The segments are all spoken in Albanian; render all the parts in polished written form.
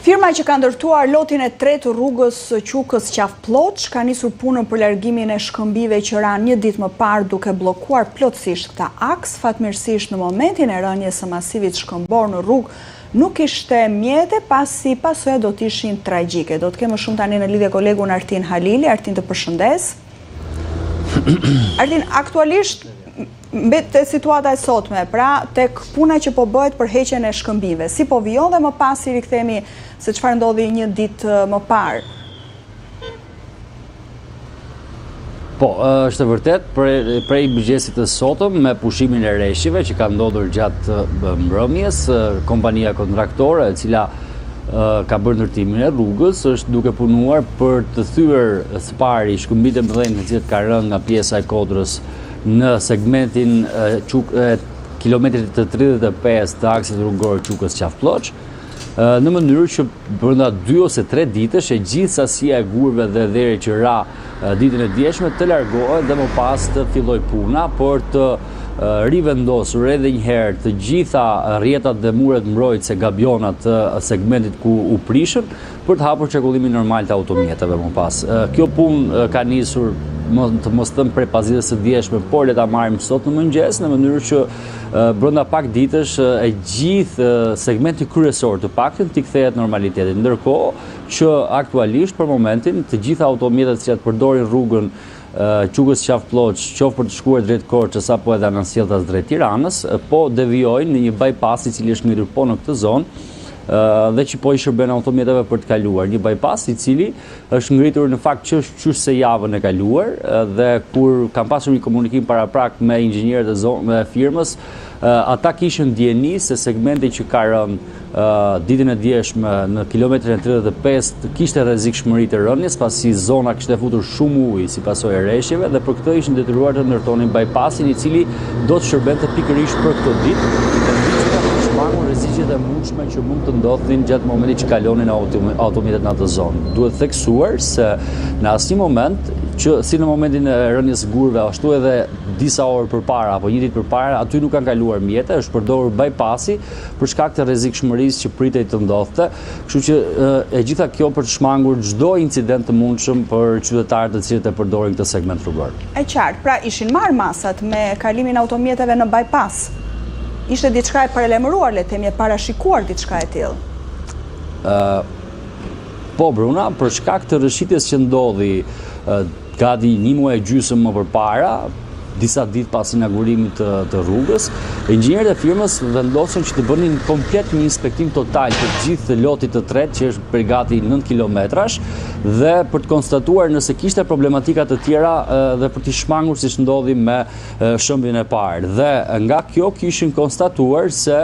Firma që ka ndërtuar lotin e tretë të rrugës Qukës Qafploç ka nisur punën për largimin e shkëmbive që ranë një ditë më parë duke bllokuar plotësisht këta aks. Fatmirësisht në momentin e rënies së masivit shkëmbor në rrugë nuk ishte mjete, pasi pasojat do të ishin tragjike. Do të kemë shumë tani në lidhje kolegun Artin Halili. Artin, të përshëndes. Artin, aktualisht te situata e sotme, pra tek puna që po bëhet për heqjen e shkëmbive, si po vijon dhe më pas i rikthemi se çfarë ndodhi një ditë më parë? Po, është vërtet, prej mëngjesit të sotëm me pushimin e rreshjeve që ka ndodhur gjatë mbrëmjes, kompania kontraktore e cila ka bërë ndërtimin e rrugës, është duke punuar për të thyer së pari shkëmbijtë e mëdhenj të cilët ka rënë nga pjesa e Kodrës në segmentin kilometrit të 35 të aksit rrugor Qukës Qafploç, në mënyrë që brenda 2 ose 3 ditësh e gjithë sasia e gurëve dhe deri që ra ditën e djeshme të largohet dhe më pas të filloj puna për të rivendosur edhe një herë të gjitha rrjetat dhe muret mbrojtëse gabjonat të segmentit ku u prishën për të hapur qarkullimin normal të automjeteve më pas. Kjo punë ka nisur të mos thëmë prej pasdites së djeshme, por le ta marrim sot në mëngjes, në mënyrë që brenda pak ditësh e gjithë segmenti kryesor të paktën t'i kthehet normalitetit. Ndërkohë që aktualisht për momentin të gjitha automjetet që përdorin rrugën Qukës Qafploç, qoftë për të shkuar drejt Korçës apo edhe anësjelltas drejt Tiranës, po devijojnë në një bypass i cili është ngritur po në këtë zonë, dhe që po i shërben automjeteve për të kaluar. Një bypass i cili është ngritur në fakt që është qysh se javën e kaluar, dhe kur kam pasur një komunikim paraprak me inxhinierët e firmës, ata kishin dieni se segmenti që ka rënë ditën e djeshme në kilometrin 35 kishte rrezikshmëri të rënies, pasi zona kishte futur shumë ujë si pasojë e rreshjeve dhe për këtë ishin detyruar të ndërtonin bypassin i cili do të shërbente pikërisht për këtë ditë. Rreziqet e mundshme që mund të ndodhin gjatë momentit që kalonin automjetet në atë zonë. Duhet theksuar se në asnjë moment që si në momentin e rënies gurëve, ashtu edhe disa orë përpara apo një ditë përpara, aty nuk kanë kaluar mjete, është përdorur bypassi për shkak të rrezikshmërisë që pritej të ndodhte. Kështu që e gjitha kjo për të shmangur çdo incident të mundshëm për qytetarët të cilët e përdorin këtë segment rrugor. E qartë, pra ishin marrë masat me kalimin automjeteve në bypass. Ishte diçka e paralajmëruar, le të themi, e parashikuar diçka e tillë? Po, Bruna, për shkak të rrëshitjes që ndodhi gati një muaj e gjysmë më përpara, disa ditë pas inaugurimit të rrugës, inxhinierët e firmës vendosën që të bënin komplet një inspektim total të gjithë lotit të tretë, që është për gati 9 kilometrash, dhe për të konstatuar nëse kishte problematika të tjera dhe për t'i shmangur siç ndodhi me shëmbjen e parë. Dhe nga kjo kishin konstatuar se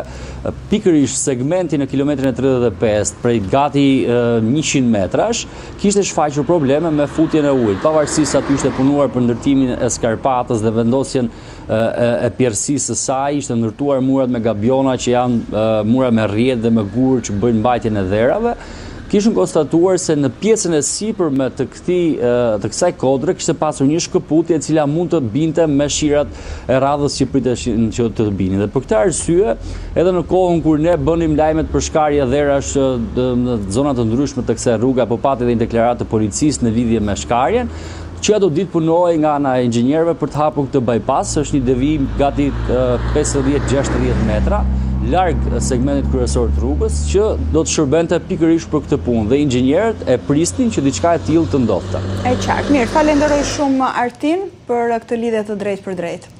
pikërisht segmenti në kilometrin e 35 prej gati 100 metrash kishte shfaqur probleme me futjen e ujit, pavarësisht se aty ishte punuar për ndërtimin e skarpatës dhe vendosjen e pjerësisë së saj, ishte ndërtuar murat me gabjona që janë mura me rrjet dhe me gurë që bëjnë mbajtjen e dherave. Kishin konstatuar se në pjesën e sipërme të kësaj kodre kishte pasur një shkëputje e cila mund të binte me shirat e radhës që priteshin që të binin. Dhe për këtë arsye, edhe në kohën kur ne bënim lajmet për shkarje dherash në zona të ndryshme të kësaj rruge, apo pati edhe një deklaratë të policisë në lidhje me shkarjen, që ato ditë punohej nga ana e inxhinierëve për të hapur këtë bypass, është një devijim gati 50-60 metra larg segmentit kryesor të rrugës, që do të shërbente pikërisht për këtë punë, dhe inxhinierët e prisnin që diçka e tillë të ndodhte. E qartë, mirë, falenderoj shumë Artin për këtë lidhje të drejtë për drejtë.